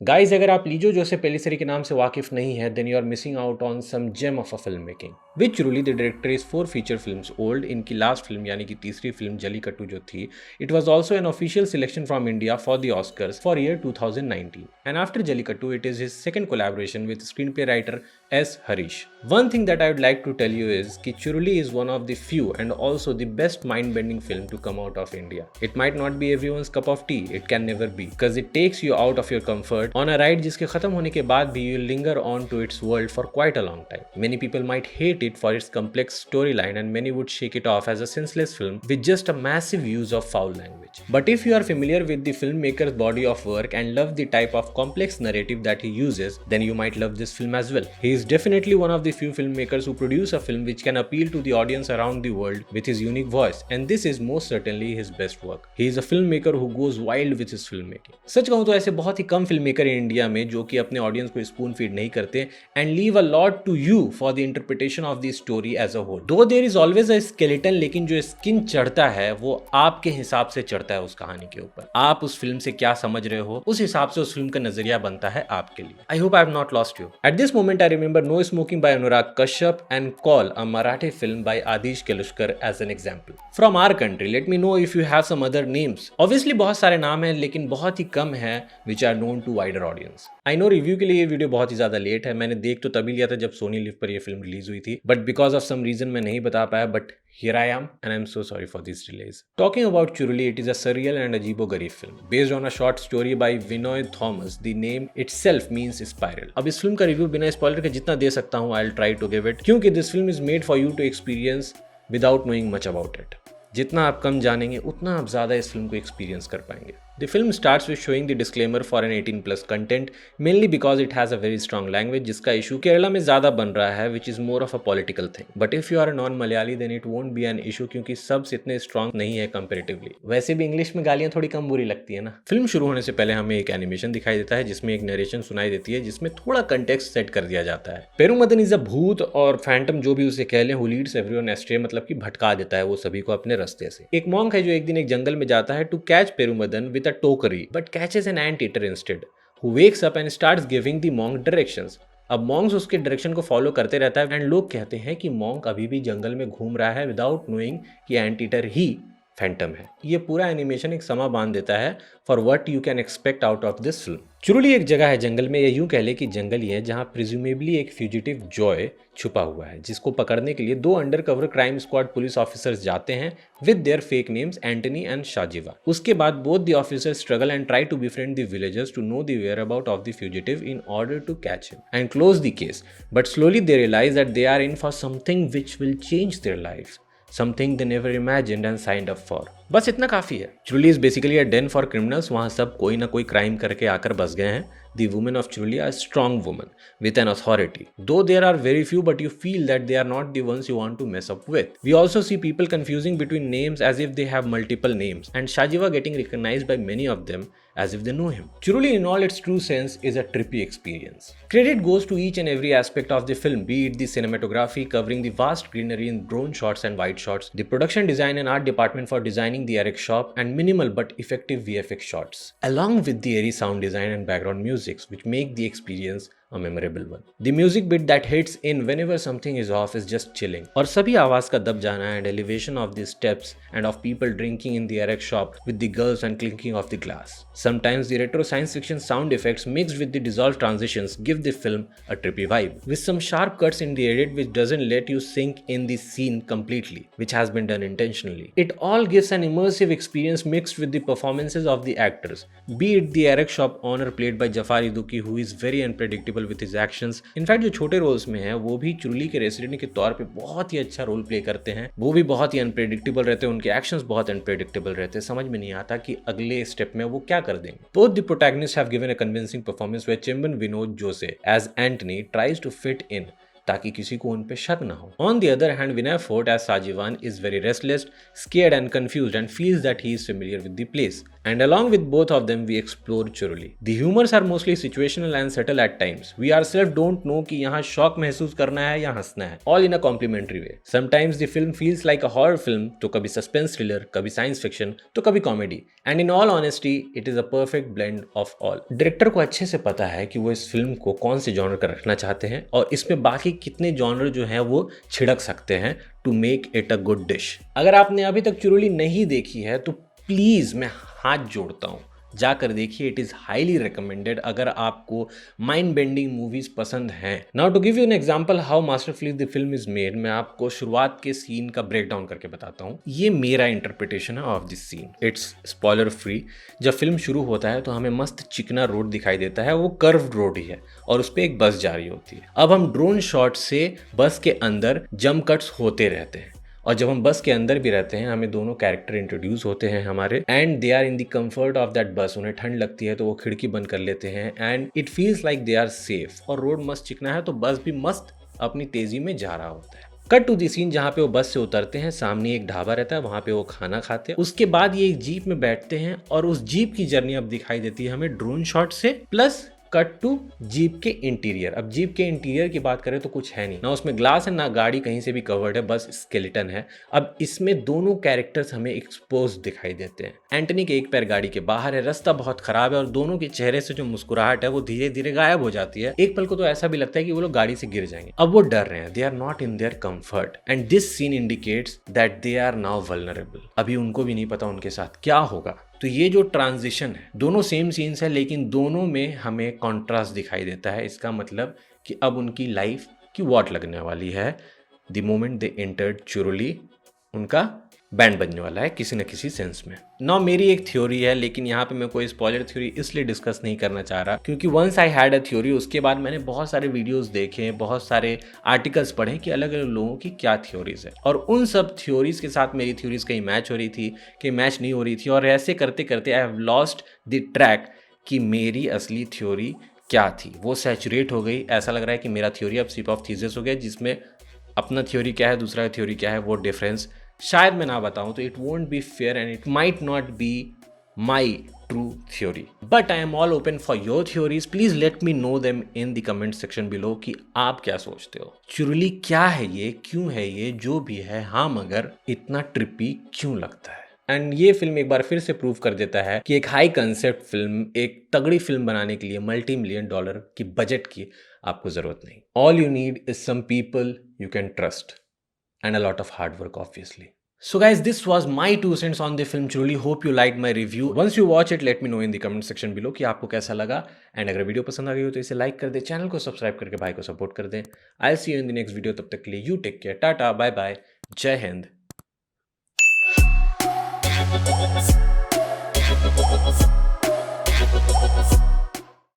Guys, अगर आप लीजो Joseph Pellissery के नाम से वाकिफ नहीं है, then you are missing out on some gem of a film making which truly the director is 4 feature films old. इनकी लास्ट फिल्म यानी कि तीसरी फिल्म जलीकट्टू जो थी, it was also an official selection from India for the Oscars for year 2019 and after Jallikattu it is his second collaboration with screen play writer S Harish. One thing that I would like to tell you is कि Churuli is one of the few and also the best mind bending film to come out of India. It might not be everyone's cup of tea, it can never be, because it takes you out of your comfort on a ride जिसके खत्म होने के बाद भी you linger on to its world for quite a long time. Many people might hate it for its complex storyline and many would shake it off as a senseless film with just a massive use of foul language. But if you are familiar with the filmmaker's body of work and love the type of complex narrative that he uses, then you might love this film as well. He is definitely one of the few filmmakers who produce a film which can appeal to the audience around the world with his unique voice, and this is most certainly his best work. He is a filmmaker who goes wild with his filmmaking. सच कहूं तो ऐसे बहुत ही कम filmmaker हैं India में जो कि अपने ऑडियंस को स्पून फीड नहीं करते and leave a lot to you for the interpretation of the story as a whole. Though there is always a skeleton, लेकिन जो स्किन चढ़ता है वो आपके हिसाब से चढ़ता है उस कहानी के ऊपर। आप उस फिल्म से क्या समझ रहे हो, उस हिसाब से उस फिल्म का नजरिया बनता है आपके लिए। I hope I have not lost you. At this moment I remember no smoking by Anurag Kashyap and Kaul, a Marathi film by Aadish Keluskar as an example. From our country let me know if you have some other names. Obviously बहुत सारे नाम हैं लेकिन बहुत ही कम है which are known to wider audience. I know review के लिए ये वीडियो बहुत ही ज्यादा लेट है, मैंने देख तो तभी लिया था जब सोनी लिव पर ये फिल्म रिलीज हुई थी, but because of some reason मैं नहीं बता पाया, but here I am and I'm so sorry for these delays. Talking about Churuli, it is a surreal and ajeebo-gareeb film based on a short story by Vinoy Thomas. The name itself means spiral. अब इस film का review बिना spoiler के जितना दे सकता हूँ I'll try to give it, क्योंकि this film is made for you to experience without knowing much about it. जितना आप कम जानेंगे उतना आप ज़्यादा इस फिल्म को एक्सपीरियंस कर पाएंगे। The film starts with showing the disclaimer for an 18+ content, mainly because it has a very strong language, जिसका इशू केरला में ज़्यादा बन रहा है, which is more of a political thing. But if you are a non-Malayali, then it won't be an issue क्योंकि subs इतने strong नहीं है comparatively. वैसे भी इंग्लिश में गालियाँ थोड़ी कम बुरी लगती है ना। फिल्म शुरू होने से पहले हमें एक एनिमेशन दिखाई देता है जिसमें एक नरेशन सुनाई देती है जिसमें थोड़ा कंटेक्स्ट सेट कर दिया जाता है। पेरुमदन इज अ भूत और फैंटम जो भी उसे कह लें, who leads everyone astray, मतलब कि भटका देता है वो सभी को अपने रास्ते से। एक मॉन्क है जो एक दिन एक जंगल में जाता है टू कैच पेरुमदन विद अ टोकरी, but catches an anteater instead, who wakes up and starts giving the monk directions. अब मॉन्क्स उसके डायरेक्शन को फॉलो करते रहता है एंड लोग कहते हैं कि मॉन्क अभी भी जंगल में घूम रहा है विदाउट नोइंग कि एंटीटर ही फैंटम है। ये पूरा एनिमेशन एक समा बांध देता है for what you can expect out of this film. Churuli एक जगह है जंगल में, या यूं कह ले कि जंगल ही है, जहां प्रिज्यूमेबली एक फ्यूजिटिव जॉय छुपा हुआ है जिसको पकड़ने के लिए 2 undercover crime squad police officers जाते हैं with their fake names Antony and Shajiva. उसके बाद both the officers struggle and try to befriend the villagers to know the whereabout of the fugitive in order to catch him and close the case, but slowly they realise that they are in for something which will change their life, something they never imagined and signed up for. बस इतना काफी है। Churuli is basically a den for criminals, वहाँ सब कोई ना कोई crime करके आकर बस गए हैं। The women of Churuli are strong women with an authority. Though there are very few, but you feel that they are not the ones you want to mess up with. We also see people confusing between names as if they have multiple names, and Shajiva getting recognized by many of them as if they know him. Churuli in all its true sense is a trippy experience. Credit goes to each and every aspect of the film, be it the cinematography covering the vast greenery in drone shots and wide shots, the production design and art department for designing the Eric shop, and minimal but effective VFX shots, along with the airy sound design and background music which make the experience a memorable one. The music bit that hits in whenever something is off is just chilling. और सभी आवाज का दब जाना and elevation of the steps and of people drinking in the Eric shop with the girls and clinking of the glass. Sometimes the retro science fiction sound effects mixed with the dissolved transitions give the film a trippy vibe, with some sharp cuts in the edit which doesn't let you sink in the scene completely, which has been done intentionally. It all gives an immersive experience mixed with the performances of the actors, be it the Eric shop owner played by Jafar Iduki, who is very unpredictable with his actions. In fact जो छोटे roles में है वो भी चुरुली के resident के तौर पे बहुत ही अच्छा रोल प्ले करते हैं। वो भी बहुत ही अनप्रेडिक्टेबल रहते हैं, उनके एक्शंस बहुत अनप्रेडिक्टेबल रहते हैं, समझ में नहीं आता कि अगले स्टेप में वो क्या कर देंगे। Both the protagonists have given a convincing performance where Chimban Vinod Jose as Anthony tries to fit in ताकि किसी को उन पे शक ना हो. On the other hand, Vinay Fort as Sajivan is very restless, scared and confused and feels that he is familiar with the place. And along with both of them, we explore Churuli. The humors are mostly situational and subtle at times. We ourselves don't know कि यहाँ शौक महसूस करना है या हंसना है. All in a complimentary way. Sometimes the film feels like a horror film, तो कभी suspense thriller, कभी science fiction, तो कभी comedy. And in all honesty, it is a perfect blend of all. Director को अच्छे से पता है कि वो इस फिल्म को कौन से जॉनर का रखना चाहते हैं और इसमें बाकी कितने जॉनर जो हैं वो छिड़क सकते हैं to make it a good dish. अगर आपने अभी तक चुरुली नहीं देखी है तो प्लीज मैं हाथ जोड़ता हूँ, जाकर देखिए. इट इज हाईली रिकमेंडेड अगर आपको माइंड बेंडिंग मूवीज पसंद हैं. Now to give you an example how masterfully the film is made, मैं आपको शुरुआत के सीन का ब्रेक डाउन करके बताता हूँ. ये मेरा इंटरप्रिटेशन है of this scene. It's spoiler free. जब फिल्म शुरू होता है तो हमें मस्त चिकना रोड दिखाई देता है, वो कर्व्ड रोड ही है और उस पर एक बस जा रही होती है. अब हम ड्रोन शॉट से बस के अंदर जंप कट्स होते रहते हैं और जब हम बस के अंदर भी रहते हैं हमें दोनों कैरेक्टर इंट्रोड्यूस होते हैं हमारे, and they are in the comfort of that bus. उन्हें ठंड लगती है तो वो खिड़की बंद कर लेते हैं and it feels like they are safe. और रोड मस्त चिकना है तो बस भी मस्त अपनी तेजी में जा रहा होता है. कट टू दी सीन जहाँ पे वो बस से उतरते हैं. सामने एक ढाबा रहता है, वहां पे वो खाना खाते हैं. उसके बाद ये एक जीप में बैठते हैं और उस जीप की जर्नी अब दिखाई देती है हमें ड्रोन शॉट से. प्लस कट टू जीप के इंटीरियर. अब जीप के इंटीरियर की बात करें तो कुछ है नहीं, ना उसमें ग्लास है ना गाड़ी कहीं से भी कवर्ड है, बस स्केलेटन है. अब इसमें दोनों कैरेक्टर्स हमें एक्सपोज दिखाई देते हैं. एंटनी के एक पैर गाड़ी के बाहर है, रास्ता बहुत खराब है और दोनों के चेहरे से जो मुस्कुराहट है वो धीरे धीरे गायब हो जाती है. एक पल को तो ऐसा भी लगता है कि वो लोग गाड़ी से गिर जाएंगे. अब वो डर रहे हैं, they are not in their comfort and this scene indicates that they are now vulnerable. अभी उनको भी नहीं पता उनके साथ क्या होगा. तो ये जो ट्रांजिशन है, दोनों सेम सीन्स है लेकिन दोनों में हमें कॉन्ट्रास्ट दिखाई देता है. इसका मतलब कि अब उनकी लाइफ की वॉट लगने वाली है. द मोमेंट दे एंटर्ड चुरुली, उनका बैंड बजने वाला है किसी न किसी सेंस में. नाउ मेरी एक थ्योरी है, लेकिन यहाँ पे मैं कोई स्पॉइलर थ्योरी इसलिए डिस्कस नहीं करना चाह रहा क्योंकि once I had a theory, उसके बाद मैंने बहुत सारे वीडियोस देखे, बहुत सारे आर्टिकल्स पढ़े कि अलग अलग लोगों की क्या थ्योरीज है और उन सब थ्योरीज के साथ मेरी थ्योरीज कहीं मैच हो रही थी, कहीं मैच नहीं हो रही थी. और ऐसे करते करते I have lost the track कि मेरी असली थ्योरी क्या थी. वो सैचुरेट हो गई. ऐसा लग रहा है कि मेरा थ्योरी अब सिर्फ ऑफ थीसिस हो गया, जिसमें अपना थ्योरी क्या है दूसरा थ्योरी क्या है वो डिफरेंस शायद मैं ना बताऊं तो it won't be fair and it might not be my true theory. But I am all open for your theories. Please let me know them in the comment section below कि आप क्या सोचते हो. चुरुली क्या है ये, क्यों है ये, जो भी है, हाँ मगर इतना ट्रिपी क्यों लगता है. एंड ये फिल्म एक बार फिर से प्रूव कर देता है कि एक हाई कंसेप्ट फिल्म, एक तगड़ी फिल्म बनाने के लिए $multi million की बजट की आपको जरूरत नहीं. All you need is some people you can trust and a lot of hard work obviously. So guys, this was my 2 cents on the film Churuli. Hope you liked my review. Once you watch it, let me know in the comment section below कि आपको कैसा लगा. And अगर video पसंद आ गई हो तो इसे लाइक कर दे, चैनल को सब्सक्राइब करके भाई को सपोर्ट कर दें. I'll see you in the next video. तब तक के लिए you take care. Tata, bye bye, जय हिंद.